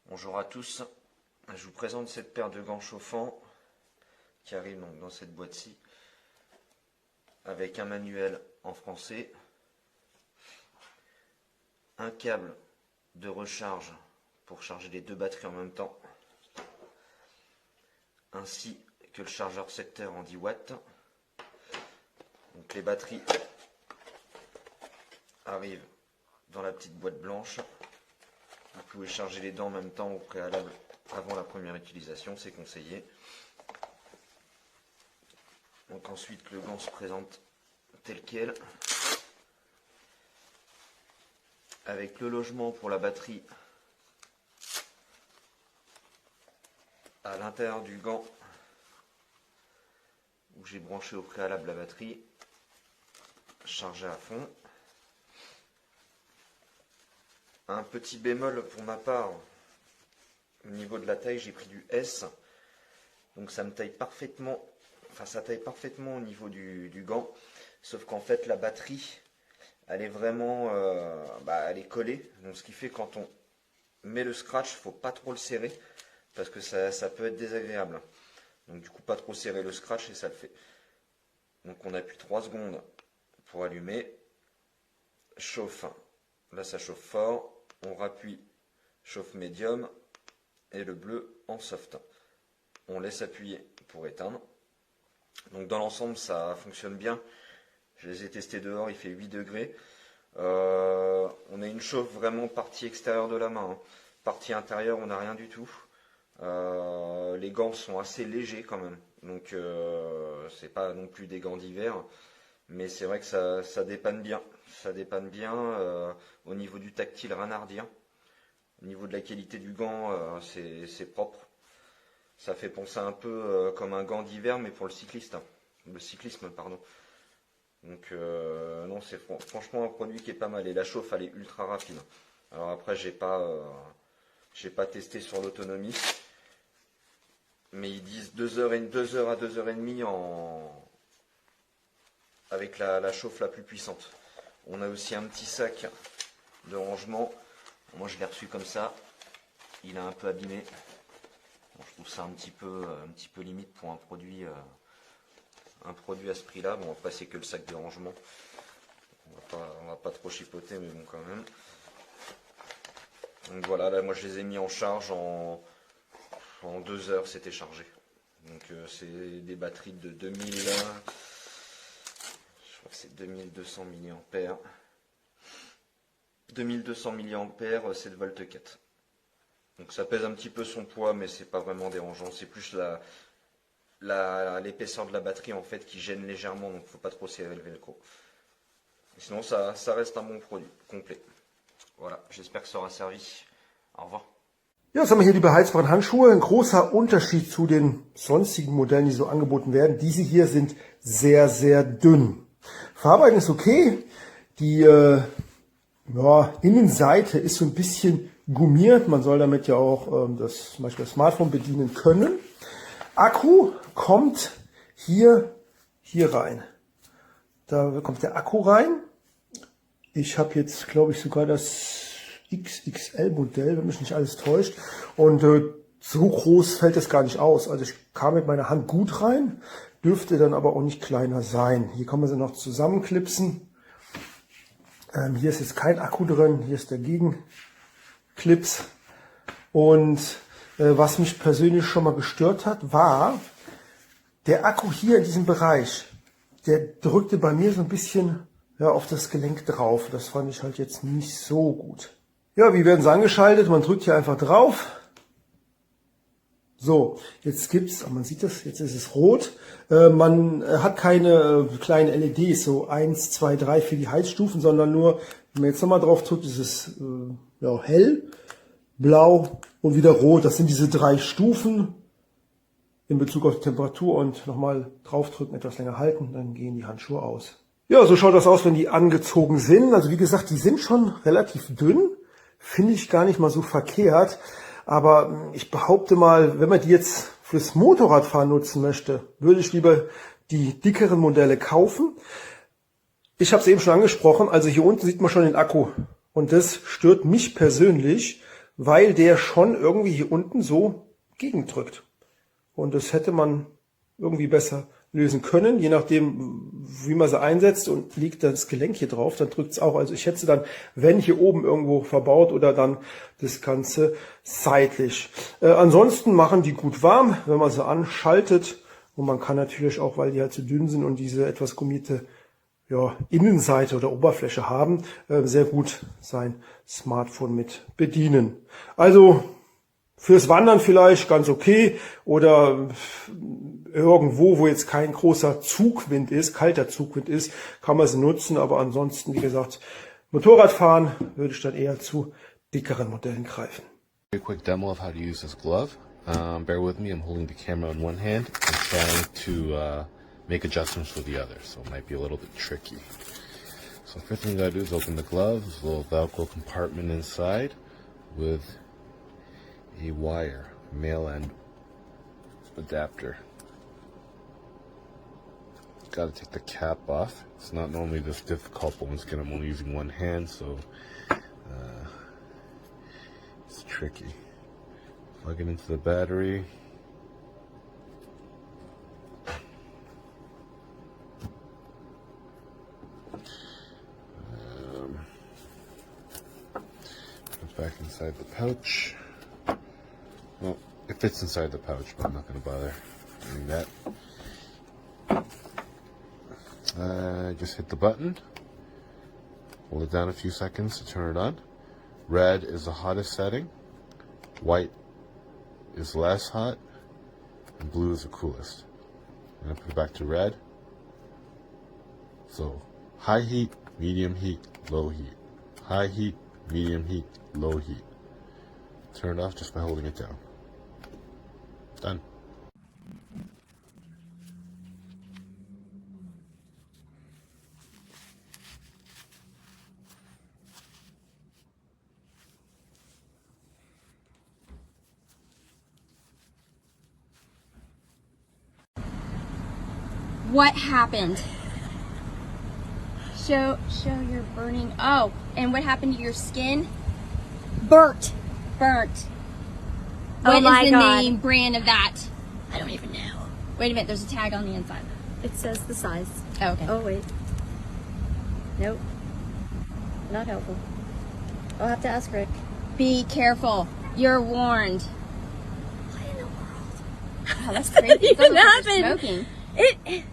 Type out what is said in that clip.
Bonjour à tous, je vous présente cette paire de gants chauffants qui arrive donc dans cette boîte-ci avec un manuel en français, un câble de recharge pour charger les deux batteries en même temps, ainsi que le chargeur secteur en 10 watts. Donc les batteries arrivent dans la petite boîte blanche. Vous pouvez charger les dents en même temps au préalable avant la première utilisation, c'est conseillé. Donc ensuite le gant se présente tel quel, avec le logement pour la batterie à l'intérieur du gant où j'ai branché au préalable la batterie chargée à fond. Un petit bémol pour ma part, au niveau de la taille, j'ai pris du S, donc ça me taille parfaitement, ça taille parfaitement au niveau du gant, sauf qu'en fait la batterie, elle est vraiment, elle est collée, donc ce qui fait quand on met le scratch, il ne faut pas trop le serrer, parce que ça peut être désagréable. Donc du coup, pas trop serrer le scratch et ça le fait. Donc on appuie 3 secondes pour allumer, chauffe, là ça chauffe fort. On rappuie, chauffe médium et le bleu en soft. On laisse appuyer pour éteindre. Donc dans l'ensemble ça fonctionne bien. Je les ai testés dehors, il fait 8 degrés. On a une chauffe vraiment partie extérieure de la main. Partie intérieure on n'a rien du tout. Les gants sont assez légers quand même. Donc c'est pas non plus des gants d'hiver. Mais c'est vrai que ça dépanne bien. Ça dépanne bien. Au niveau du tactile, rien à redire. Au niveau de la qualité du gant, c'est propre. Ça fait penser un peu comme un gant d'hiver, mais pour le cycliste. Le cyclisme, pardon. Donc non, c'est franchement un produit qui est pas mal. Et la chauffe, elle est ultra rapide. Alors après, j'ai pas testé sur l'autonomie. Mais ils disent 2 heures à 2h30 avec la chauffe la plus puissante. On a aussi un petit sac de rangement. Moi je l'ai reçu comme ça. Il est un peu abîmé. Bon, je trouve ça un petit peu limite pour un produit à ce prix-là. Bon, après c'est que le sac de rangement. On va pas trop chipoter, mais bon quand même. Donc voilà, là moi je les ai mis en charge en 2 heures, c'était chargé. Donc c'est des batteries de 2000. Je crois que c'est 2200 mAh. 2200 mAh, 7 volts 4. Donc ça pèse un petit peu son poids, mais c'est pas vraiment dérangeant. C'est plus l'épaisseur de la batterie en fait qui gêne légèrement, donc faut pas trop serrer le velcro. Sinon ça reste un bon produit, complet. Voilà, j'espère que ça aura servi. Au revoir. Ja, jetzt haben wir hier die beheizbaren Handschuhe. Ein großer Unterschied zu den sonstigen Modellen, die so angeboten werden. Diese hier sind sehr, sehr dünn. Verarbeitung ist okay. Die Innenseite ist so ein bisschen gummiert. Man soll damit ja auch zum Beispiel das Smartphone bedienen können. Akku kommt hier rein. Da kommt der Akku rein. Ich habe jetzt, glaube ich, sogar das XXL-Modell, wenn mich nicht alles täuscht. Und so groß fällt es gar nicht aus. Also ich kam mit meiner Hand gut rein, dürfte dann aber auch nicht kleiner sein. Hier kann man sie noch zusammenklipsen. Hier ist jetzt kein Akku drin, hier ist der Gegenclips. Und was mich persönlich schon mal gestört hat, war der Akku hier in diesem Bereich. Der drückte bei mir so ein bisschen auf das Gelenk drauf. Das fand ich halt jetzt nicht so gut. Ja, wie werden sie angeschaltet? Man drückt hier einfach drauf. So, jetzt gibt's, man sieht das, jetzt ist es rot. Man hat keine kleinen LEDs, so 1, 2, 3 für die Heizstufen, sondern nur, wenn man jetzt nochmal drauf drückt, ist es hell, blau und wieder rot. Das sind diese 3 Stufen in Bezug auf die Temperatur und nochmal draufdrücken, etwas länger halten, dann gehen die Handschuhe aus. Ja, so schaut das aus, wenn die angezogen sind. Also wie gesagt, die sind schon relativ dünn. Finde ich gar nicht mal so verkehrt. Aber ich behaupte mal, wenn man die jetzt fürs Motorradfahren nutzen möchte, würde ich lieber die dickeren Modelle kaufen. Ich habe es eben schon angesprochen, also hier unten sieht man schon den Akku. Und das stört mich persönlich, weil der schon irgendwie hier unten so gegendrückt. Und das hätte man irgendwie besser lösen können, je nachdem, wie man sie einsetzt, und liegt das Gelenk hier drauf, dann drückt es auch. Also ich schätze dann, wenn hier oben irgendwo verbaut, oder dann das Ganze seitlich. Ansonsten machen die gut warm, wenn man sie anschaltet. Und man kann natürlich auch, weil die halt zu dünn sind und diese etwas gummierte Innenseite oder Oberfläche haben, sehr gut sein Smartphone mit bedienen. Also fürs Wandern vielleicht ganz okay, oder irgendwo, wo jetzt kein großer Zugwind ist, kalter Zugwind ist, kann man sie nutzen. Aber ansonsten, wie gesagt, Motorradfahren würde ich dann eher zu dickeren Modellen greifen. A quick demo of how to use this glove. Bear with me, I'm holding the camera in one hand and trying to make adjustments with the other, so it might be a little bit tricky. So first thing you gotta do is open the glove. There's a little Velcro compartment inside with a wire, male end adapter. Gotta take the cap off. It's not normally this difficult, but once again I'm only using one hand, so it's tricky. Plug it into the battery. Put back inside the pouch. Well, it fits inside the pouch, but I'm not going to bother doing that. Just hit the button. Hold it down a few seconds to turn it on. Red is the hottest setting. White is less hot. And blue is the coolest. And I put it back to red. So, high heat, medium heat, low heat. High heat, medium heat, low heat. Turn it off just by holding it down. Done. What happened? Show your burning. Oh, and what happened to your skin? Burnt. Burnt. Oh What my is the God. name, brand of that? I don't even know. Wait a minute, there's a tag on the inside. It says the size. Oh, okay. Oh, wait. Nope. Not helpful. I'll have to ask Rick. Be careful. You're warned. What in the world? Wow, that's crazy. That It's almost like even you're happened? smoking. It